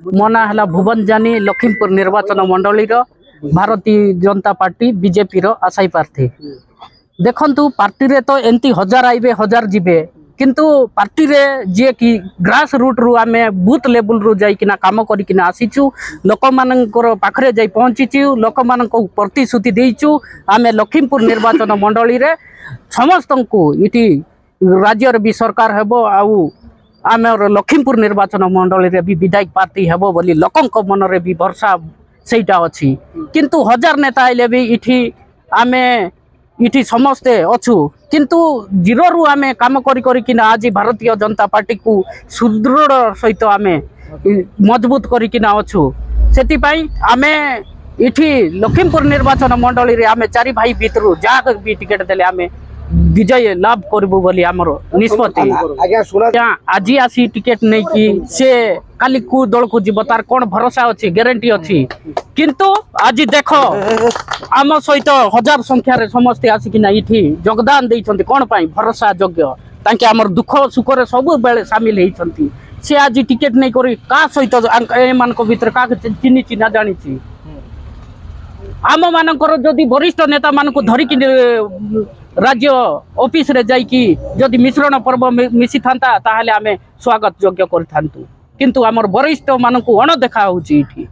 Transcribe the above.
मो ना है भुवन जानी लखीमपुर निर्वाचन मंडली भारतीय जनता पार्टी बीजेपी आशायी प्रार्थी। देखु पार्टी रे तो एमती हजार आइबे हजार जीवे किंतु पार्टी रे जे कि ग्रास रूट रु आमे बूथ लेवल रु जाइकिना काम करिकिना आसीचु लोक मानकर पाखरे जाई पहुंचीचु लोक मानक प्रतिश्रुति देइचु आमे लखीमपुर निर्वाचन मंडली रे समस्त को इटी राज्य भी सरकार हेबो आउ आम लखीमपुर निर्वाचन मंडली रे भी विधायक पार्टी हेबो बोली लोकंक मन रे भी भरसा सेटा अछि किंतु हजार नेता आइले भी इठी आमे इठी समस्ते अच्छु किंतु जीरो रु आमे काम करी करी किना आज भारतीय जनता पार्टी को सुदृढ़ सहित आमे मजबूत करी किना अच्छु सेति पई आमे इठी लखीमपुर निर्वाचन मंडली रे आमे चारि भाई भितरु जा भी टिकट देले आमे विजय लाभ करबो बोली हमर निष्पत्ति। आज आसी टिकेट नहीं कि से काली को दल को जीव तार कौन भरोसा अच्छी ग्यारंटी अच्छी किंतु आज देख आम सहित हजार संख्या रे समस्ते आसिकिना इठी योगदान देइछन्ति कौन पाई भरोसा योग्य तांके हमर दुख सुख रे सब बेले शामिल हेइछन्ति से आज टिकेट नहीं करी का सहित ए मान को भीतर का चिन्नी चिन्हा जानी छी आम मानकर जदि वरिष्ठ नेता मान को धरिकी राज्य ऑफिस रे जाई कि जदि मिश्रण पर्व मिसी थांता ताहले आमे स्वागत योग्य करि थांतु किंतु हमर वरिष्ठ मान को अण देखा होची इठी।